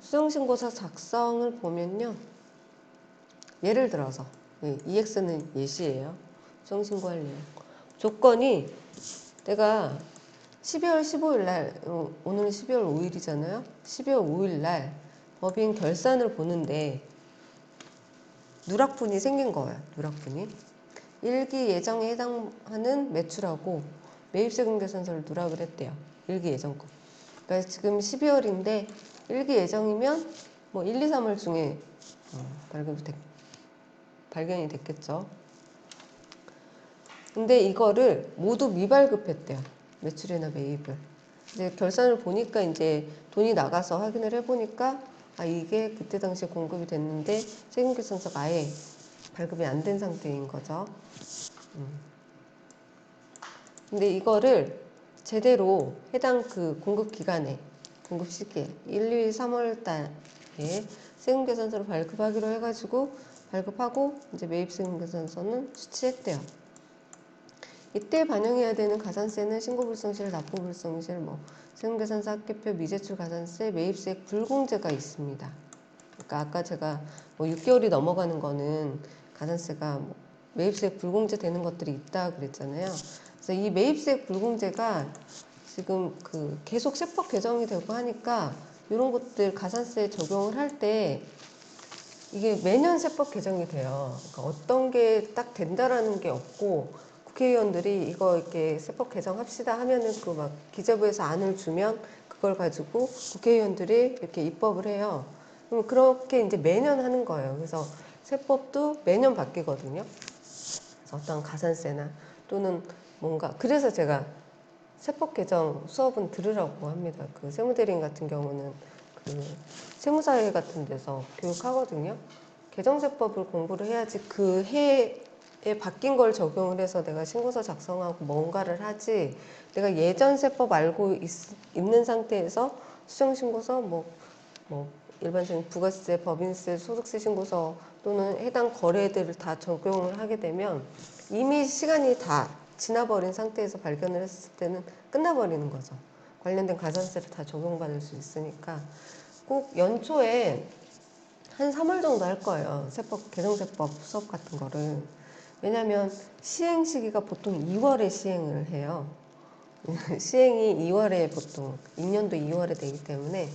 수정신고서 작성을 보면요. 예를 들어서 EX는 예시예요. 수정신고할 내용. 조건이 내가 12월 15일 날, 오늘은 12월 5일이잖아요. 12월 5일 날 법인 결산을 보는데 누락분이 생긴 거예요. 누락분이. 일기 예정에 해당하는 매출하고 매입세금 계산서를 누락을 했대요. 일기 예정 거. 그러니까 지금 12월인데 일기 예정이면 뭐 1, 2, 3월 중에 발견이 됐겠죠. 근데 이거를 모두 미발급했대요. 매출이나 매입을. 이제 결산을 보니까 이제 돈이 나가서 확인을 해보니까 아 이게 그때 당시에 공급이 됐는데 세금계산서가 아예 발급이 안 된 상태인 거죠. 근데 이거를 제대로 해당 그 공급 기간에 공급 시기에 1, 2, 3월 달에 세금계산서를 발급하기로 해가지고 발급하고 이제 매입세금계산서는 수취했대요. 이때 반영해야 되는 가산세는 신고불성실, 납부불성실, 세금계산서 합계표, 미제출 가산세, 매입세액 불공제가 있습니다. 그러니까 아까 제가 6개월이 넘어가는 거는 가산세가 매입세액 불공제 되는 것들이 있다 그랬잖아요. 그래서 이 매입세액 불공제가 지금 그 계속 세법 개정이 되고 하니까 이런 것들 가산세 적용을 할 때 이게 매년 세법 개정이 돼요. 그러니까 어떤 게 딱 된다라는 게 없고 국회의원들이 이거 이렇게 세법 개정합시다 하면은 그 막 기재부에서 안을 주면 그걸 가지고 국회의원들이 이렇게 입법을 해요. 그럼 그렇게 이제 매년 하는 거예요. 그래서 세법도 매년 바뀌거든요. 그래서 어떤 가산세나 또는 뭔가 그래서 제가 세법 개정 수업은 들으라고 합니다. 그 세무대리인 같은 경우는 그 세무사회 같은 데서 교육하거든요. 개정세법을 공부를 해야지 그 해에 바뀐 걸 적용을 해서 내가 신고서 작성하고 뭔가를 하지 내가 예전 세법 알고 있는 상태에서 수정신고서 일반적인 부가세, 법인세, 소득세 신고서 또는 해당 거래들을 다 적용을 하게 되면 이미 시간이 다 지나버린 상태에서 발견을 했을 때는 끝나버리는 거죠. 관련된 가산세를 다 적용받을 수 있으니까 꼭 연초에 한 3월 정도 할 거예요. 세법, 개정세법 수업 같은 거를. 왜냐면 시행 시기가 보통 2월에 시행을 해요. 시행이 2월에 보통 2년도 2월에 되기 때문에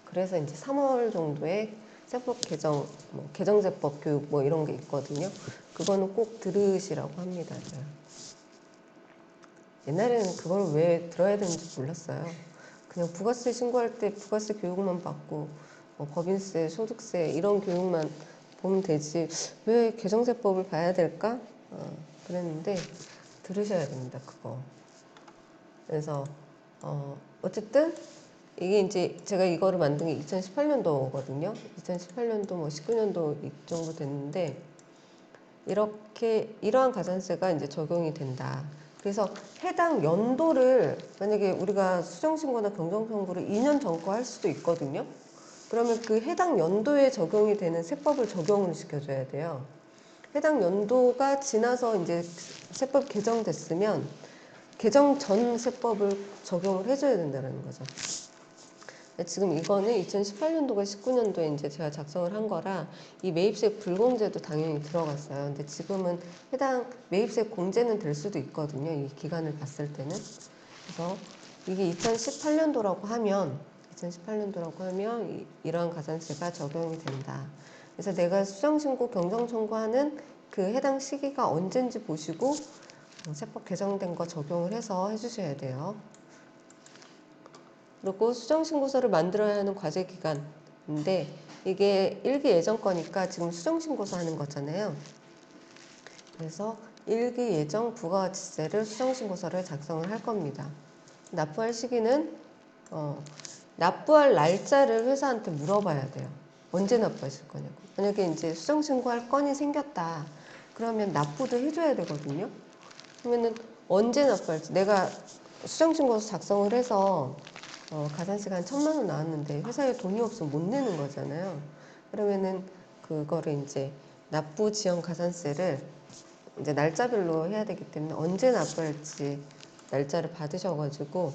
그래서 이제 3월 정도에 세법 개정, 개정세법 교육 이런 게 있거든요. 그거는 꼭 들으시라고 합니다. 제가. 옛날에는 그걸 왜 들어야 되는지 몰랐어요. 그냥 부가세 신고할 때 부가세 교육만 받고 법인세, 소득세 이런 교육만 보면 되지 왜 개정세법을 봐야 될까? 그랬는데 들으셔야 됩니다. 그거. 그래서 어쨌든 이게 이제 제가 이거를 만든 게 2018년도거든요. 2018년도 19년도 이 정도 됐는데 이렇게 이러한 가산세가 이제 적용이 된다. 그래서 해당 연도를 만약에 우리가 수정신고나 경정청구를 2년 전 거 할 수도 있거든요. 그러면 그 해당 연도에 적용이 되는 세법을 적용을 시켜줘야 돼요. 해당 연도가 지나서 이제 세법 개정됐으면 개정 전 세법을 적용을 해줘야 된다는 거죠. 지금 이거는 2018년도가 19년도에 이제 제가 작성을 한 거라 이 매입세 불공제도 당연히 들어갔어요. 근데 지금은 해당 매입세 공제는 될 수도 있거든요. 이 기간을 봤을 때는. 그래서 이게 2018년도라고 하면 이러한 가산세가 적용이 된다. 그래서 내가 수정신고, 경정청구하는 그 해당 시기가 언젠지 보시고 세법 개정된 거 적용을 해서 해주셔야 돼요. 그리고 수정신고서를 만들어야 하는 과제기간인데 이게 일기 예정 거니까 지금 수정신고서 하는 거잖아요. 그래서 일기 예정 부가가치세를 수정신고서를 작성을 할 겁니다. 납부할 시기는 납부할 날짜를 회사한테 물어봐야 돼요. 언제 납부하실 거냐고. 만약에 이제 수정신고할 건이 생겼다. 그러면 납부도 해줘야 되거든요. 그러면은 언제 납부할지 내가 수정신고서 작성을 해서 가산세가 한 1,000만 원 나왔는데 회사에 돈이 없으면 못 내는 거잖아요. 그러면은 그거를 이제 납부 지연 가산세를 이제 날짜별로 해야 되기 때문에 언제 납부할지 날짜를 받으셔가지고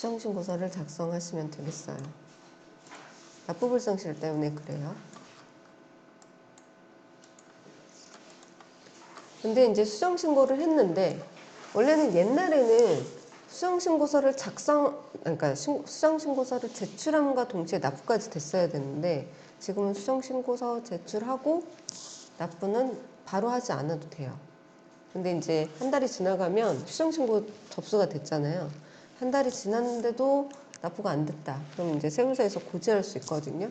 수정신고서를 작성하시면 되겠어요. 납부불성실 때문에 그래요. 근데 이제 수정신고를 했는데, 원래는 옛날에는 수정신고서를 그러니까 수정신고서를 제출함과 동시에 납부까지 됐어야 되는데, 지금은 수정신고서 제출하고 납부는 바로 하지 않아도 돼요. 근데 이제 한 달이 지나가면 수정신고 접수가 됐잖아요. 한 달이 지났는데도 납부가 안 됐다. 그럼 이제 세무서에서 고지할 수 있거든요.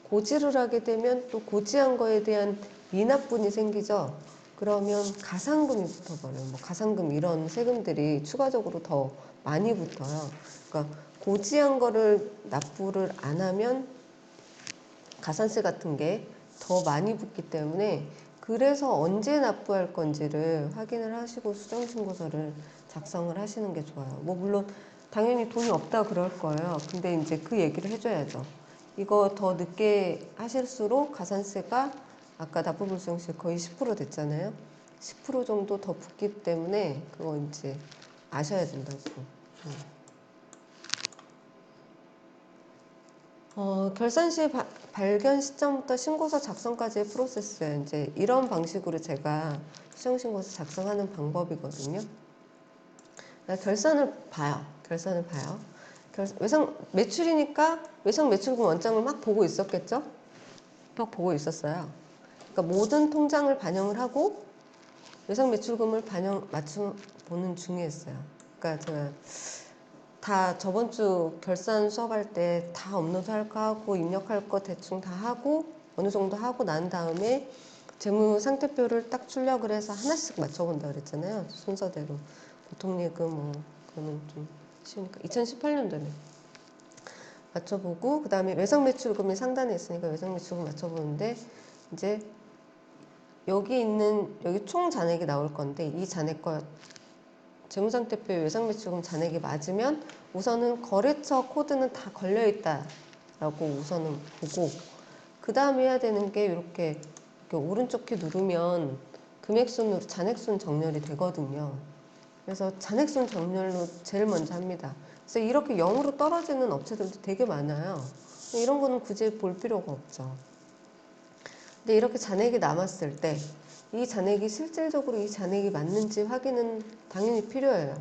고지를 하게 되면 또 고지한 거에 대한 미납분이 생기죠. 그러면 가산금이 붙어버려요. 뭐 가산금 이런 세금들이 추가적으로 더 많이 붙어요. 그러니까 고지한 거를 납부를 안 하면 가산세 같은 게 더 많이 붙기 때문에, 그래서 언제 납부할 건지를 확인을 하시고 수정신고서를 작성을 하시는 게 좋아요. 뭐 물론 당연히 돈이 없다 그럴 거예요. 근데 이제 그 얘기를 해줘야죠. 이거 더 늦게 하실수록 가산세가 아까 납부불성실 거의 10% 됐잖아요. 10% 정도 더 붙기 때문에 그거 이제 아셔야 된다고. 결산 시 발견 시점부터 신고서 작성까지의 프로세스, 이제 이런 방식으로 제가 수정신고서 작성하는 방법이거든요. 결산을 봐요. 외상 매출이니까 외상 매출금 원장을 막 보고 있었겠죠? 막 보고 있었어요. 그러니까 모든 통장을 반영을 하고 외상 매출금을 맞춤 보는 중이었어요. 그러니까 제가 다 저번 주 결산 수업할 때 다 업로드 할 거 하고 입력할 거 대충 다 하고 어느 정도 하고 난 다음에 재무 상태표를 딱 출력을 해서 하나씩 맞춰본다 그랬잖아요. 순서대로. 보통예금 뭐 그거는 좀 쉬우니까 2018년도에 맞춰보고, 그 다음에 외상 매출금이 상단에 있으니까 외상 매출금 맞춰보는데, 이제 여기 총 잔액이 나올 건데, 이 잔액과 재무상태표의 외상매출금 잔액이 맞으면 우선은 거래처 코드는 다 걸려있다라고 우선은 보고, 그 다음에 해야 되는 게 이렇게 오른쪽 키 누르면 금액순으로 잔액순 정렬이 되거든요. 그래서 잔액순 정렬로 제일 먼저 합니다. 그래서 이렇게 0으로 떨어지는 업체들도 되게 많아요. 이런 거는 굳이 볼 필요가 없죠. 근데 이렇게 잔액이 남았을 때 이 잔액이 실질적으로 이 잔액이 맞는지 확인은 당연히 필요해요.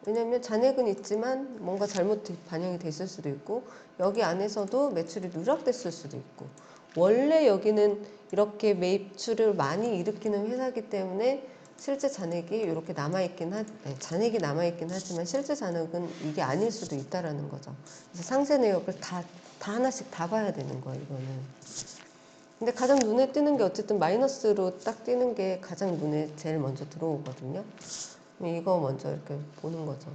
왜냐하면 잔액은 있지만 뭔가 잘못 반영이 됐을 수도 있고, 여기 안에서도 매출이 누락됐을 수도 있고, 원래 여기는 이렇게 매출을 많이 일으키는 회사이기 때문에 실제 잔액이 이렇게 잔액이 남아있긴 하지만 실제 잔액은 이게 아닐 수도 있다라는 거죠. 그래서 상세 내역을 다 하나씩 다 봐야 되는 거예요, 이거는. 근데 가장 눈에 띄는 게 어쨌든 마이너스로 딱 띄는 게 가장 눈에 제일 먼저 들어오거든요. 이거 먼저 이렇게 보는 거죠.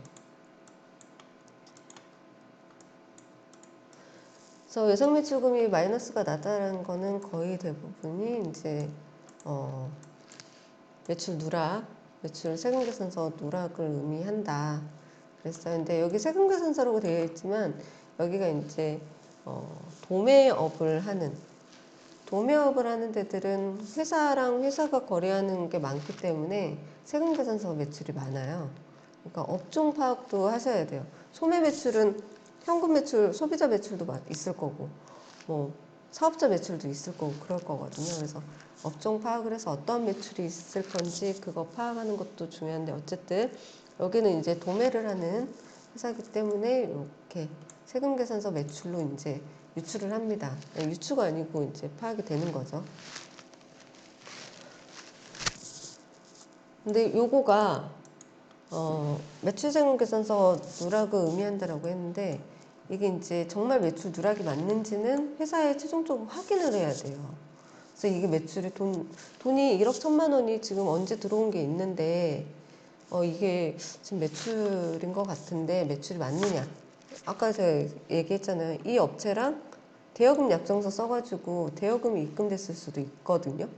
그래서 외상매출금이 마이너스가 나다라는 거는 거의 대부분이 이제 매출 세금계산서 누락을 의미한다 그랬어요. 근데 여기 세금계산서라고 되어 있지만 여기가 이제 도매업을 하는 데들은 회사랑 회사가 거래하는 게 많기 때문에 세금계산서 매출이 많아요. 그러니까 업종 파악도 하셔야 돼요. 소매 매출은 현금 매출, 소비자 매출도 있을 거고, 뭐 사업자 매출도 있을 거고 그럴 거거든요. 그래서 업종 파악을 해서 어떤 매출이 있을 건지 그거 파악하는 것도 중요한데, 어쨌든 여기는 이제 도매를 하는 회사이기 때문에 이렇게 세금계산서 매출로 이제 유출을 합니다. 유추가 아니고 이제 파악이 되는 거죠. 근데 요거가 매출세금계산서 누락을 의미한다라고 했는데, 이게 이제 정말 매출 누락이 맞는지는 회사에 최종적으로 확인을 해야 돼요. 그래서 이게 돈이 1억 1천만 원이 지금 언제 들어온 게 있는데, 이게 지금 매출인 것 같은데 매출이 맞느냐? 아까 제가 얘기했잖아요. 이 업체랑 대여금 약정서 써가지고 대여금이 입금됐을 수도 있거든요.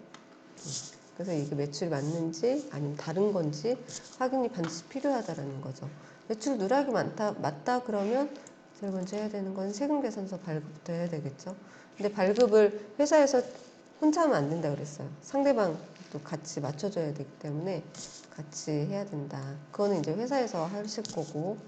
그래서 이게 매출이 맞는지 아니면 다른 건지 확인이 반드시 필요하다라는 거죠. 매출 누락이 맞다 그러면 제일 먼저 해야 되는 건 세금계산서 발급부터 해야 되겠죠. 근데 발급을 회사에서 혼자 하면 안 된다 그랬어요. 상대방도 같이 맞춰줘야 되기 때문에 같이 해야 된다. 그거는 이제 회사에서 하실 거고.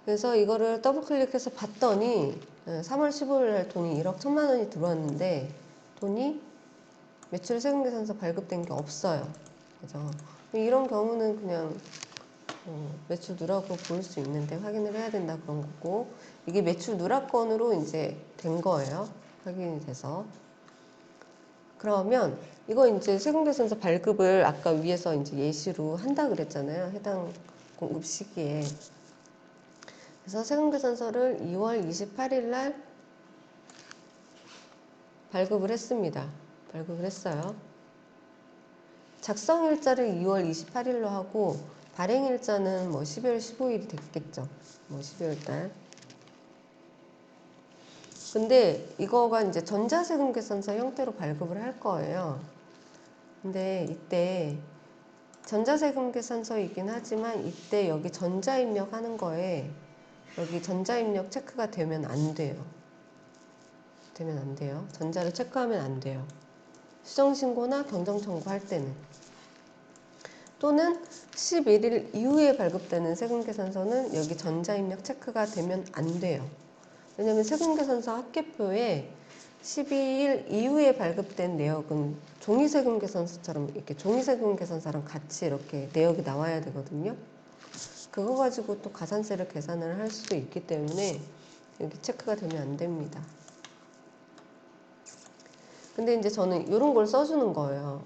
그래서 이거를 더블 클릭해서 봤더니 3월 15일 날 돈이 1억 1천만 원이 들어왔는데 돈이 매출 세금 계산서 발급된 게 없어요. 그죠? 이런 경우는 그냥 매출 누락으로 보일 수 있는데 확인을 해야 된다 그런 거고, 이게 매출 누락건으로 이제 된 거예요. 확인이 돼서. 그러면 이거 이제 세금계산서 발급을 아까 위에서 이제 예시로 한다 그랬잖아요. 해당 공급 시기에. 그래서 세금계산서를 2월 28일 날 발급을 했습니다. 발급을 했어요. 작성일자를 2월 28일로 하고 발행일자는 뭐 12월 15일이 됐겠죠. 뭐 12월 달. 근데 이거가 이제 전자세금계산서 형태로 발급을 할 거예요. 근데 이때 전자세금계산서이긴 하지만 이때 여기 전자입력하는 거에 여기 전자입력 체크가 되면 안 돼요. 되면 안 돼요. 전자를 체크하면 안 돼요. 수정신고나 경정청구 할 때는. 또는 11일 이후에 발급되는 세금계산서는 여기 전자입력 체크가 되면 안 돼요. 왜냐면 세금계산서 합계표에 12일 이후에 발급된 내역은 종이세금계산서처럼 이렇게 종이세금계산서랑 같이 이렇게 내역이 나와야 되거든요. 그거 가지고 또 가산세를 계산을 할 수도 있기 때문에 여기 체크가 되면 안 됩니다. 근데 이제 저는 이런 걸 써주는 거예요.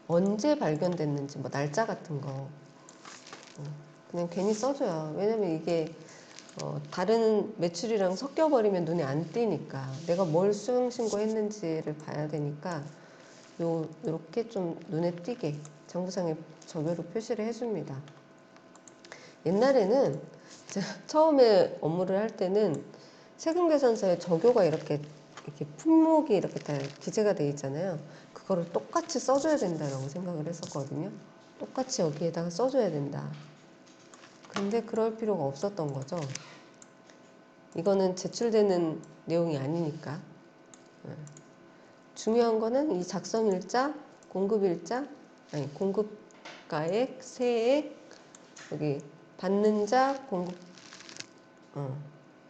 언제 발견됐는지, 뭐 날짜 같은 거. 그냥 괜히 써줘요. 왜냐면 이게 다른 매출이랑 섞여버리면 눈에 안 띄니까. 내가 뭘 수령신고했는지를 봐야 되니까 요렇게 좀 눈에 띄게 정부상에 저배로 표시를 해줍니다. 옛날에는 제가 처음에 업무를 할 때는 세금계산서에 저교가 이렇게 품목이 이렇게 다 기재가 돼 있잖아요. 그거를 똑같이 써줘야 된다라고 생각을 했었거든요. 똑같이 여기에다가 써줘야 된다. 근데 그럴 필요가 없었던 거죠. 이거는 제출되는 내용이 아니니까. 중요한 거는 이 작성일자, 공급일자, 아니 공급가액, 세액, 여기 받는 자,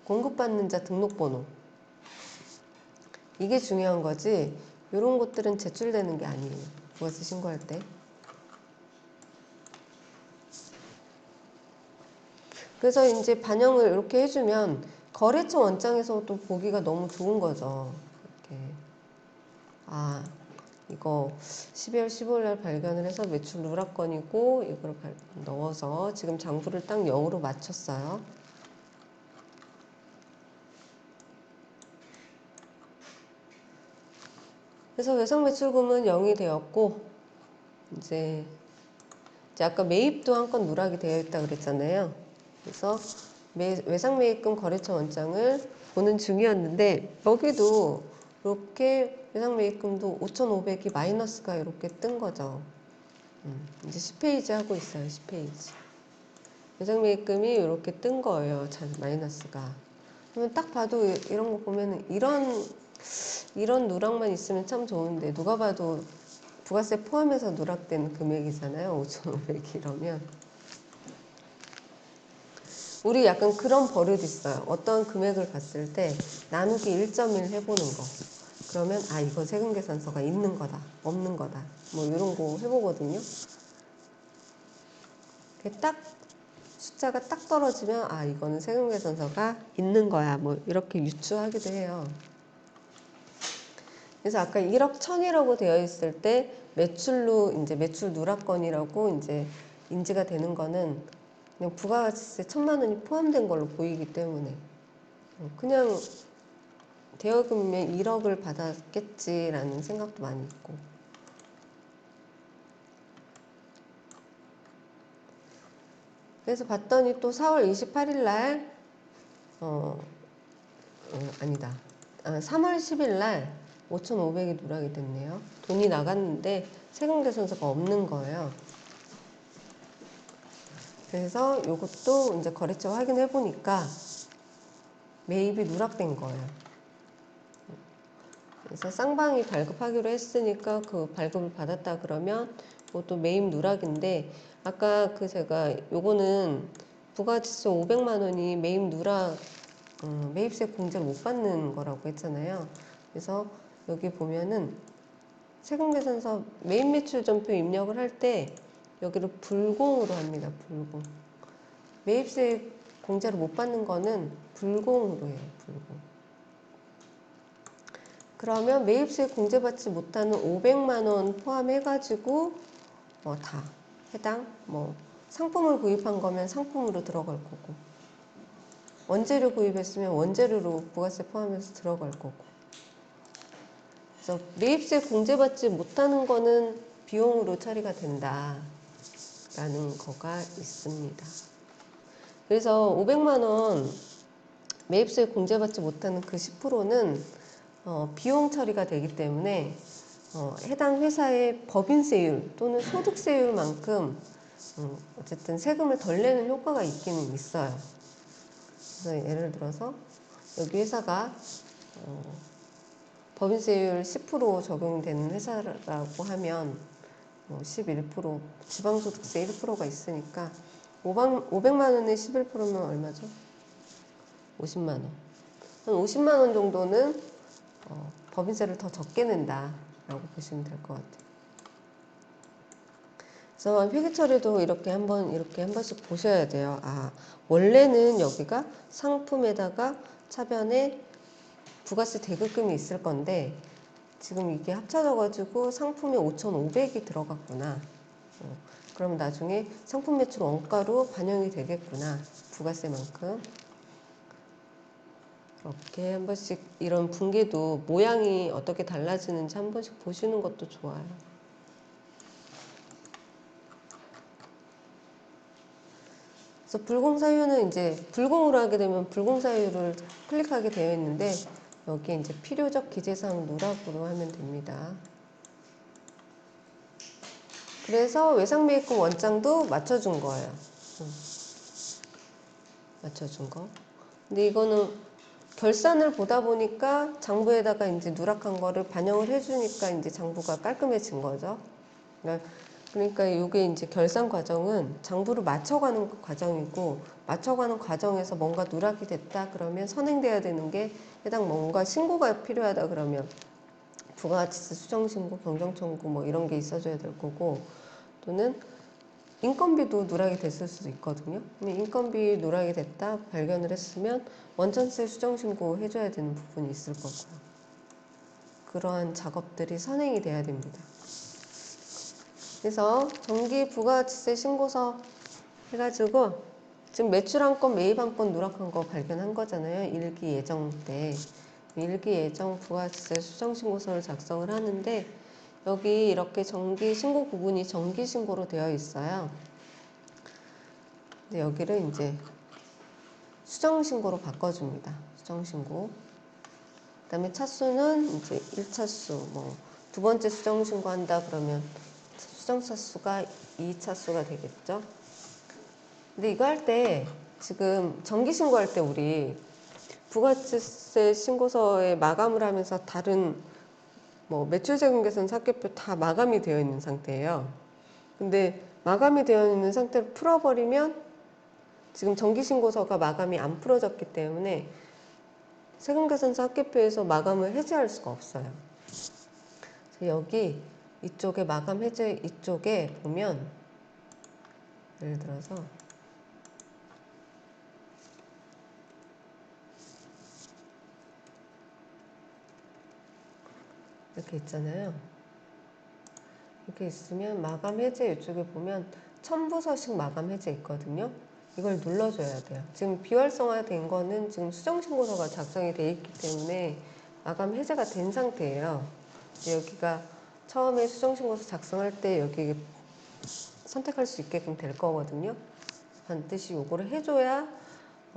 공급받는 자 등록번호. 이게 중요한 거지. 이런 것들은 제출되는 게 아니에요. 부가세 신고할 때. 그래서 이제 반영을 이렇게 해주면 거래처 원장에서도 보기가 너무 좋은 거죠. 이렇게. 아, 이거 12월 15일 날 발견을 해서 매출 누락건이고 이걸 넣어서 지금 장부를 딱 0으로 맞췄어요. 그래서 외상매출금은 0이 되었고 이제 아까 매입도 한 건 누락이 되어 있다 그랬잖아요. 그래서 외상매입금 거래처 원장을 보는 중이었는데 여기도 이렇게 외상매입금도 5,500이 마이너스가 이렇게 뜬 거죠. 이제 10페이지 하고 있어요. 10페이지. 외상매입금이 이렇게 뜬 거예요. 마이너스가. 그러면 딱 봐도 이런 거 보면은 이런 누락만 있으면 참 좋은데 누가 봐도 부가세 포함해서 누락된 금액이잖아요. 5,500 이러면. 우리 약간 그런 버릇 있어요. 어떤 금액을 봤을 때 나누기 1.1 해보는 거. 그러면 아 이건 세금계산서가 있는 거다. 없는 거다. 뭐 이런 거 해보거든요. 딱 숫자가 딱 떨어지면 아 이거는 세금계산서가 있는 거야. 뭐 이렇게 유추하기도 해요. 그래서 아까 1억 1천이라고 되어 있을 때 매출로 이제 매출 누락건이라고 이제 인지가 되는 거는 그냥 부가세 1천만 원이 포함된 걸로 보이기 때문에 그냥 대여금이면 1억을 받았겠지라는 생각도 많이 있고. 그래서 봤더니 또 4월 28일 날 아니다. 3월 10일 날 5,500이 누락이 됐네요. 돈이 나갔는데 세금계산서가 없는 거예요. 그래서 이것도 이제 거래처 확인해 보니까 매입이 누락된 거예요. 그래서 쌍방이 발급하기로 했으니까 그 발급을 받았다 그러면 이것도 매입 누락인데 아까 제가 요거는 부가가치세 500만 원이 매입 누락 매입세 공제를 못 받는 거라고 했잖아요. 그래서 여기 보면은 세금계산서 매입 매출 전표 입력을 할 때 여기를 불공으로 합니다. 불공. 매입세 공제를 못 받는 거는 불공으로 해요. 불공. 그러면 매입세 공제받지 못하는 500만 원 포함해가지고 다 해당 상품을 구입한 거면 상품으로 들어갈 거고 원재료 구입했으면 원재료로 부가세 포함해서 들어갈 거고 그래서 매입세 공제받지 못하는 거는 비용으로 처리가 된다라는 거가 있습니다. 그래서 500만 원 매입세 공제받지 못하는 그 10%는 비용 처리가 되기 때문에 해당 회사의 법인세율 또는 소득세율만큼 어쨌든 세금을 덜 내는 효과가 있기는 있어요. 그래서 예를 들어서 여기 회사가 법인세율 10% 적용되는 회사라고 하면 11% 지방소득세 1%가 있으니까 500만 원에 11%면 얼마죠? 50만 원. 한 50만 원 정도는 법인세를 더 적게 낸다라고 보시면 될 것 같아요. 그래서 회계처리도 이렇게 한 번씩 보셔야 돼요. 원래는 여기가 상품에다가 차변에 부가세 대급금이 있을 건데 지금 이게 합쳐져가지고 상품에 5,500이 들어갔구나. 그럼 나중에 상품 매출 원가로 반영이 되겠구나. 부가세만큼. 이렇게 한 번씩 이런 분계도 모양이 어떻게 달라지는지 한 번씩 보시는 것도 좋아요. 그래서 불공사유는 이제 불공으로 하게 되면 불공사유를 클릭하게 되어 있는데 여기에 이제 필요적 기재사항 누락으로 하면 됩니다. 그래서 외상매입금 원장도 맞춰준 거예요. 맞춰준 거. 근데 이거는 결산을 보다 보니까 장부에다가 이제 누락한 거를 반영을 해주니까 이제 장부가 깔끔해진 거죠. 그러니까 이게 이제 결산 과정은 장부를 맞춰가는 과정이고 맞춰가는 과정에서 뭔가 누락이 됐다 그러면 선행돼야 되는 게 해당 뭔가 신고가 필요하다 그러면 부가가치세 수정신고, 경정청구 이런 게 있어줘야 될 거고 또는 인건비도 누락이 됐을 수도 있거든요. 인건비 누락이 됐다 발견을 했으면 원천세 수정신고 해줘야 되는 부분이 있을 거고요. 그러한 작업들이 선행이 돼야 됩니다. 그래서 정기 부가가치세 신고서 해가지고 지금 매출 한 건, 매입 한 건 누락한 거 발견한 거잖아요. 일기 예정 때. 일기 예정 부가가치세 수정신고서를 작성을 하는데 여기 이렇게 정기 신고 부분이 정기 신고로 되어 있어요. 근데 여기를 이제 수정 신고로 바꿔줍니다. 수정 신고. 그다음에 차수는 이제 1차수, 두 번째 수정 신고한다 그러면 수정 차수가 2차수가 되겠죠. 근데 이거 할 때 지금 정기 신고할 때 우리 부가가치세 신고서에 마감을 하면서 다른 매출세금계산 사개표 다 마감이 되어 있는 상태예요. 근데 마감이 되어 있는 상태로 풀어버리면 지금 정기신고서가 마감이 안 풀어졌기 때문에 세금계산서 합계표에서 마감을 해제할 수가 없어요. 여기 이쪽에 마감 해제 이쪽에 보면 예를 들어서 이렇게 있잖아요. 이렇게 있으면 마감 해제 이쪽에 보면 첨부서식 마감 해제 있거든요. 이걸 눌러줘야 돼요. 지금 비활성화 된 거는 지금 수정신고서가 작성이 돼 있기 때문에 마감 해제가 된 상태예요. 여기가 처음에 수정신고서 작성할 때 여기 선택할 수 있게끔 될 거거든요. 반드시 요거를 해줘야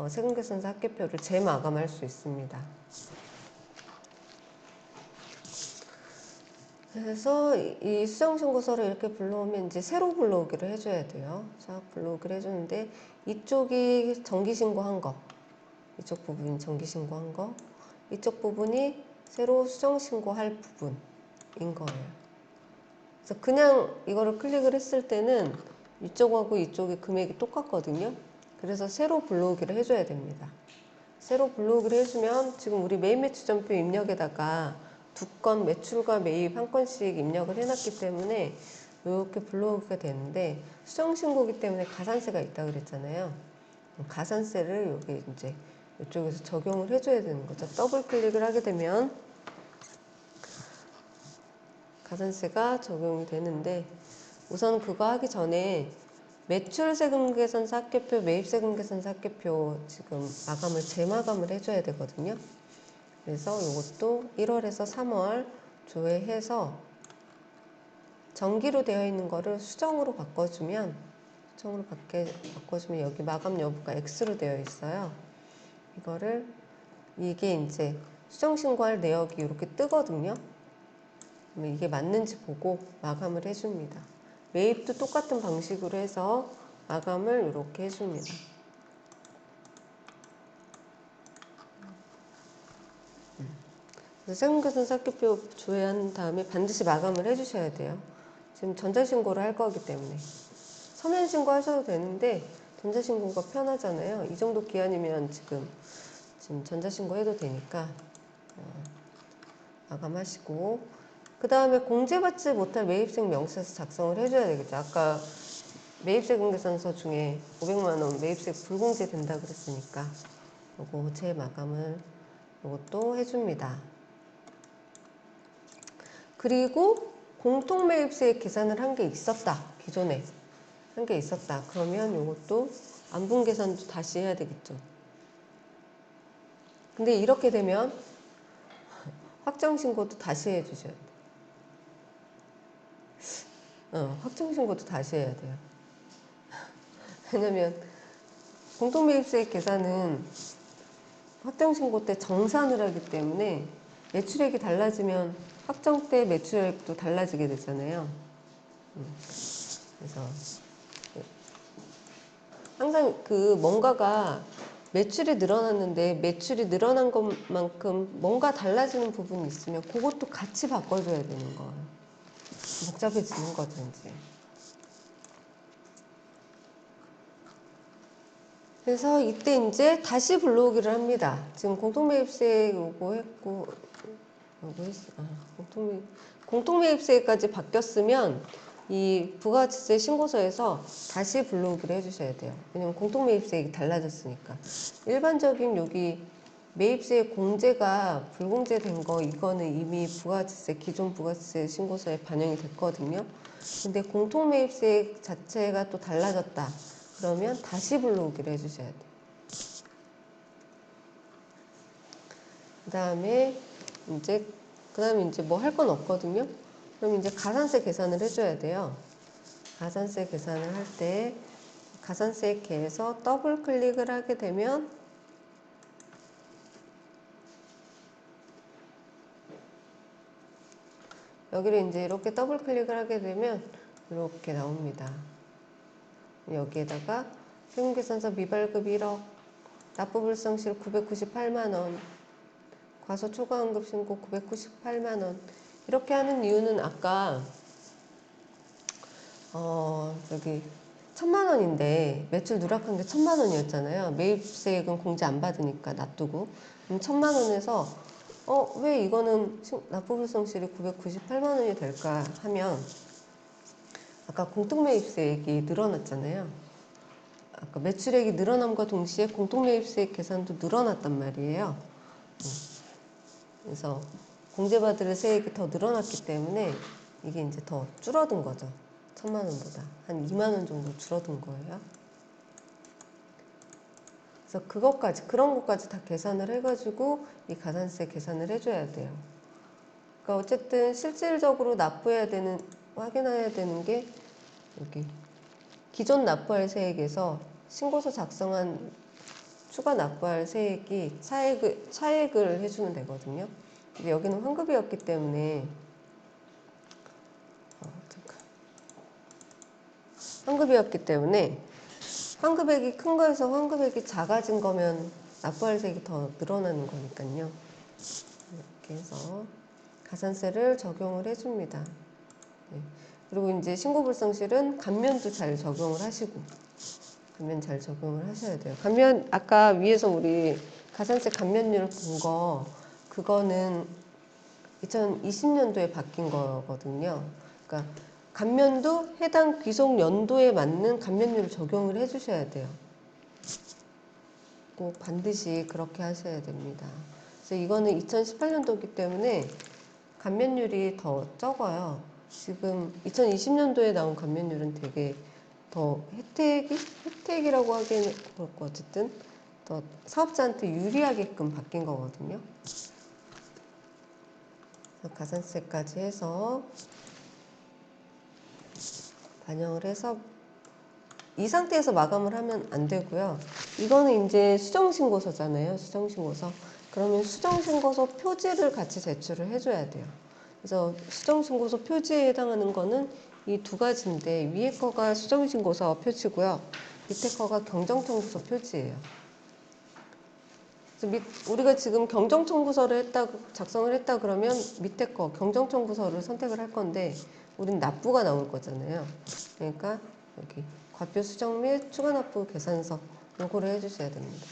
세금계산서 합계표를 재마감할 수 있습니다. 그래서 이 수정신고서를 이렇게 불러오면 이제 새로 불러오기를 해줘야 돼요. 자, 불러오기를 해주는데 이쪽이 정기신고한 거, 이쪽 부분이 정기신고한 거, 이쪽 부분이 새로 수정신고할 부분인 거예요. 그래서 그냥 이거를 클릭을 했을 때는 이쪽하고 이쪽의 금액이 똑같거든요. 그래서 세로 불러오기를 해줘야 됩니다. 세로 불러오기를 해주면 지금 우리 매입 매출점표 입력에다가 두 건 매출과 매입 한 건씩 입력을 해놨기 때문에 이렇게 불러오기가 되는데 수정신고기 때문에 가산세가 있다고 그랬잖아요. 가산세를 여기 이제 이쪽에서 적용을 해줘야 되는 거죠. 더블 클릭을 하게 되면 가산세가 적용이 되는데 우선 그거 하기 전에 매출세금 계산서 합계표, 매입세금 계산서 합계표 지금 마감을 재마감을 해줘야 되거든요. 그래서 이것도 1월에서 3월 조회해서 정기로 되어 있는 거를 수정으로 바꿔주면 여기 마감 여부가 X로 되어 있어요. 이거를 이게 이제 수정 신고할 내역이 이렇게 뜨거든요. 그러면 이게 맞는지 보고 마감을 해줍니다. 매입도 똑같은 방식으로 해서 마감을 이렇게 해줍니다. 세금계산서 합계표 조회한 다음에 반드시 마감을 해주셔야 돼요. 지금 전자신고를 할 거기 때문에. 서면신고 하셔도 되는데 전자신고가 편하잖아요. 이 정도 기한이면 지금 전자신고 해도 되니까 마감하시고 그 다음에 공제받지 못할 매입세금 명세서 작성을 해줘야 되겠죠. 아까 매입세금 계산서 중에 500만원 매입세 불공제 된다 그랬으니까 요거 재마감을 요것도 해줍니다. 그리고 공통매입세 계산을 한 게 있었다. 기존에 한 게 있었다. 그러면 요것도 안분계산도 다시 해야 되겠죠. 근데 이렇게 되면 확정신고도 다시 해주셔야 돼요. 확정신고도 다시 해야 돼요. 왜냐면 공통매입세 계산은 확정신고 때 정산을 하기 때문에 매출액이 달라지면 확정 때 매출액도 달라지게 되잖아요. 그래서 항상 그 뭔가가 매출이 늘어났는데 매출이 늘어난 것만큼 뭔가 달라지는 부분이 있으면 그것도 같이 바꿔줘야 되는 거예요. 복잡해지는 거죠, 이제. 그래서 이때 이제 다시 불러오기를 합니다. 지금 공통매입세 요거 했고, 공통매입세까지 바뀌었으면 이 부가가치세 신고서에서 다시 불러오기를 해주셔야 돼요. 왜냐면 공통매입세액이 달라졌으니까. 일반적인 여기 매입세 공제가 불공제된 거 이거는 이미 부가가치세 기존 부가가치세 신고서에 반영이 됐거든요. 근데 공통매입세액 자체가 또 달라졌다. 그러면 다시 불러오기를 해주셔야 돼요. 그 다음에 이제 뭐 할 건 없거든요. 그럼 이제 가산세 계산을 해줘야 돼요. 가산세 계산을 할 때 가산세계에서 더블 클릭을 하게 되면 여기를 이제 이렇게 더블 클릭을 하게 되면 이렇게 나옵니다. 여기에다가 세금계산서 미발급 1억, 납부불성실 998만원, 과소초과환급 신고 998만원. 이렇게 하는 이유는 아까 여기 1000만원인데 매출 누락한 게 1000만원이었잖아요. 매입세액은 공제 안 받으니까 놔두고. 그럼 1000만원에서 왜 이거는 납부불성실이 998만원이 될까 하면 아까 공통매입세액이 늘어났잖아요. 아까 매출액이 늘어남과 동시에 공통매입세액 계산도 늘어났단 말이에요. 그래서 공제받을 세액이 더 늘어났기 때문에 이게 이제 더 줄어든 거죠. 1000만원보다 한 2만원 정도 줄어든 거예요. 그래서 그런 것까지 다 계산을 해가지고 이 가산세 계산을 해줘야 돼요. 그러니까 어쨌든 실질적으로 확인해야 되는 게 여기 기존 납부할 세액에서 신고서 작성한 추가 납부할 세액이 차액을 해주면 되거든요. 근데 여기는 환급이었기 때문에 환급액이 큰 거에서 환급액이 작아진 거면 납부할 세액이 더 늘어나는 거니까요. 이렇게 해서 가산세를 적용을 해줍니다. 네. 그리고 이제 신고불성실은 감면도 잘 적용을 하시고 감면 잘 적용을 하셔야 돼요. 감면 아까 위에서 우리 가산세 감면율 본 거 그거는 2020년도에 바뀐 거거든요. 그러니까 감면도 해당 귀속 연도에 맞는 감면율을 적용을 해주셔야 돼요. 꼭 반드시 그렇게 하셔야 됩니다. 그래서 이거는 2018년도이기 때문에 감면율이 더 적어요. 지금 2020년도에 나온 감면율은 되게 더 혜택이라고 하기에는 그렇고 어쨌든 더 사업자한테 유리하게끔 바뀐 거거든요. 가산세까지 해서 반영을 해서 이 상태에서 마감을 하면 안 되고요. 이거는 이제 수정신고서잖아요. 수정신고서. 그러면 수정신고서 표지를 같이 제출을 해줘야 돼요. 그래서 수정신고서 표지에 해당하는 거는 이 두 가지인데 위에 거가 수정신고서 표지고요. 밑에 거가 경정청구서 표지예요. 그래서 우리가 지금 경정청구서를 작성을 했다 그러면 밑에 거 경정청구서를 선택을 할 건데 우린 납부가 나올 거잖아요. 그러니까 여기 과표 수정 및 추가 납부 계산서 요거를 해주셔야 됩니다.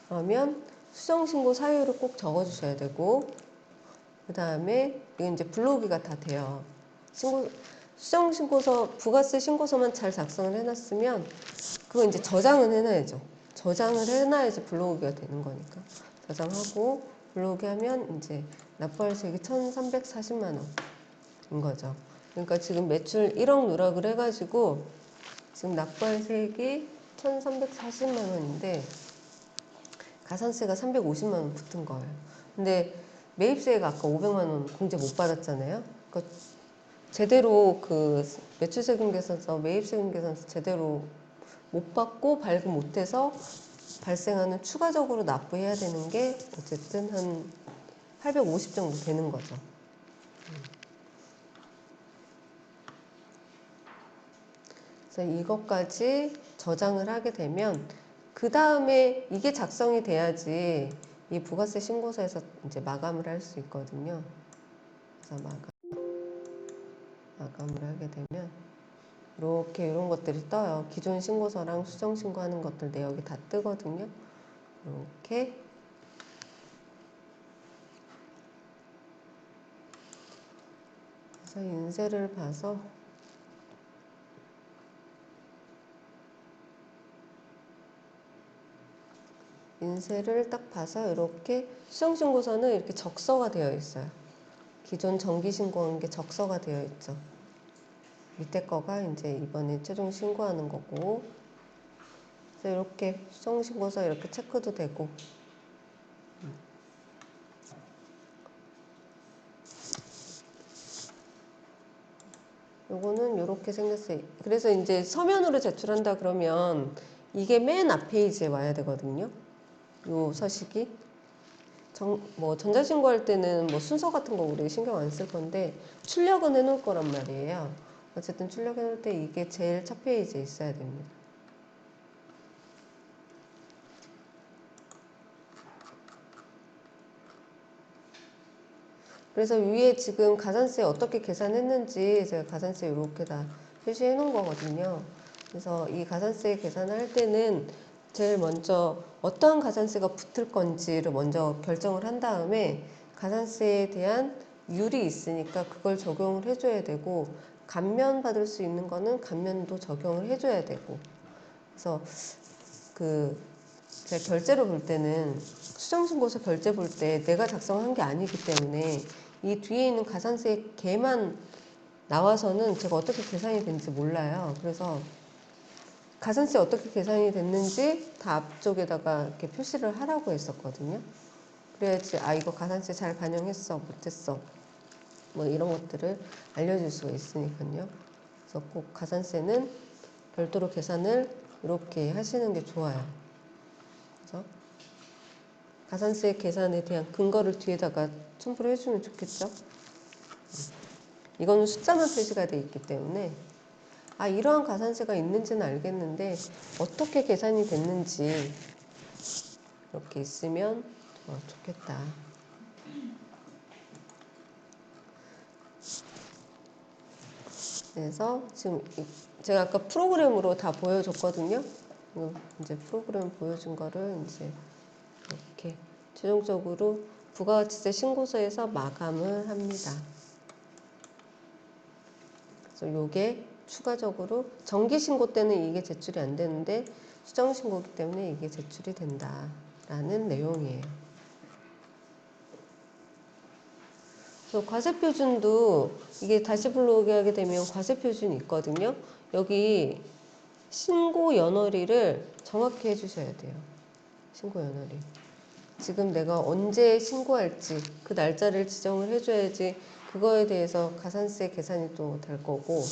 그러면 수정신고 사유를 꼭 적어주셔야 되고 그 다음에 이건 이제 불러오기가 다 돼요. 수정신고서 부가세 신고서만 잘 작성을 해놨으면 그거 이제 저장은 해놔야죠. 저장을 해놔야지 불러오기가 되는 거니까 저장하고 불러오기 하면 이제 납부할 세액이 1,340만 원인 거죠. 그러니까 지금 매출 1억 누락을 해가지고 지금 납부할 세액이 1,340만 원인데 가산세가 350만 원 붙은 거예요. 근데 매입세가 아까 500만 원 공제 못 받았잖아요. 그러니까 제대로 그 매출세금 계산서, 매입세금 계산서 제대로 못 받고 발급 못해서 발생하는 추가적으로 납부해야 되는 게 어쨌든 한 850 정도 되는 거죠. 그래서 이것까지 저장을 하게 되면 그 다음에 이게 작성이 돼야지 이 부가세 신고서에서 이제 마감을 할 수 있거든요. 그래서 마감을 하게 되면 이렇게 이런 것들이 떠요. 기존 신고서랑 수정 신고하는 것들 내역이 다 뜨거든요. 이렇게 그래서 인쇄를 봐서 인쇄를 딱 봐서 이렇게 수정신고서는 이렇게 적서가 되어 있어요. 기존 정기신고한 게 적서가 되어 있죠. 밑에 거가 이제 이번에 최종 신고하는 거고 그래서 이렇게 수정신고서 이렇게 체크도 되고 요거는 이렇게 생겼어요. 그래서 이제 서면으로 제출한다 그러면 이게 맨 앞 페이지에 와야 되거든요. 요 서식이 뭐 전자신고할 때는 뭐 순서 같은 거 우리 신경 안 쓸 건데 출력은 해놓을 거란 말이에요. 어쨌든 출력해놓을 때 이게 제일 첫 페이지에 있어야 됩니다. 그래서 위에 지금 가산세 어떻게 계산했는지 제가 가산세 이렇게 다 표시해 놓은 거거든요. 그래서 이 가산세 계산할 때는 제일 먼저 어떠한 가산세가 붙을 건지를 먼저 결정을 한 다음에 가산세에 대한 율이 있으니까 그걸 적용을 해줘야 되고 감면 받을 수 있는 거는 감면도 적용을 해줘야 되고 그래서 그 제가 결제로 볼 때는 수정신고서 결제 볼 때 내가 작성한 게 아니기 때문에 이 뒤에 있는 가산세 개만 나와서는 제가 어떻게 계산이 되는지 몰라요. 그래서 가산세 어떻게 계산이 됐는지 다 앞쪽에다가 이렇게 표시를 하라고 했었거든요. 그래야지 이거 가산세 잘 반영했어 못했어 뭐 이런 것들을 알려줄 수가 있으니까요. 그래서 꼭 가산세는 별도로 계산을 이렇게 하시는 게 좋아요. 그래서 가산세 계산에 대한 근거를 뒤에다가 첨부를 해주면 좋겠죠. 이거는 숫자만 표시가 되어 있기 때문에 이러한 가산세가 있는지는 알겠는데 어떻게 계산이 됐는지 이렇게 있으면 좋겠다. 그래서 지금 제가 아까 프로그램으로 다 보여줬거든요. 이제 프로그램 보여준 거를 이제 이렇게 최종적으로 부가가치세 신고서에서 마감을 합니다. 그래서 요게 추가적으로 정기신고 때는 이게 제출이 안 되는데 수정신고기 때문에 이게 제출이 된다라는 내용이에요. 그래서 과세표준도 이게 다시 불러오게 하게 되면 과세표준이 있거든요. 여기 신고 연월일을 정확히 해주셔야 돼요. 신고 연월일. 지금 내가 언제 신고할지 그 날짜를 지정을 해줘야지 그거에 대해서 가산세 계산이 또 될 거고,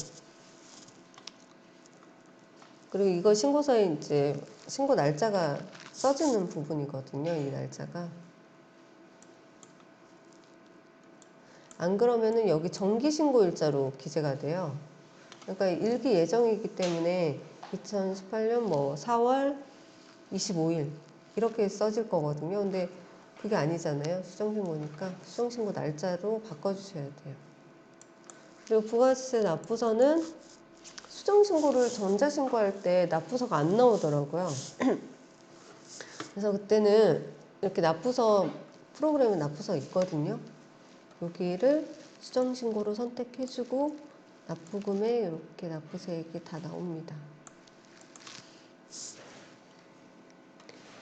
그리고 이거 신고서에 이제 신고 날짜가 써지는 부분이거든요. 이 날짜가. 안 그러면은 여기 정기신고일자로 기재가 돼요. 그러니까 일기 예정이기 때문에 2018년 뭐 4월 25일 이렇게 써질 거거든요. 근데 그게 아니잖아요. 수정신고니까 수정신고 날짜로 바꿔주셔야 돼요. 그리고 부가세 납부서는 수정신고를 전자신고할 때 납부서가 안 나오더라고요. 그래서 그때는 이렇게 납부서 프로그램에 납부서 있거든요. 여기를 수정신고로 선택해주고 납부금에 이렇게 납부세액이 다 나옵니다.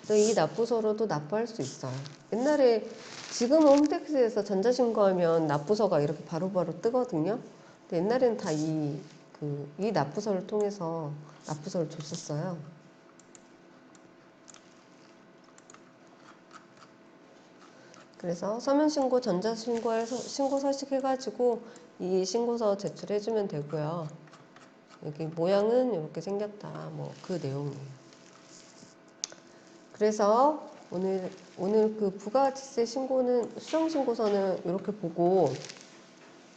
그래서 이 납부서로도 납부할 수 있어요. 옛날에 지금은 홈택스에서 전자신고하면 납부서가 이렇게 바로바로 뜨거든요. 근데 옛날에는 다 이 납부서를 통해서 납부서를 줬었어요. 그래서 서면신고, 전자신고할 신고 서식해가지고 이 신고서 제출해주면 되고요. 여기 모양은 이렇게 생겼다. 뭐 그 내용이에요. 그래서 오늘 그 부가가치세 신고는 수정신고서는 이렇게 보고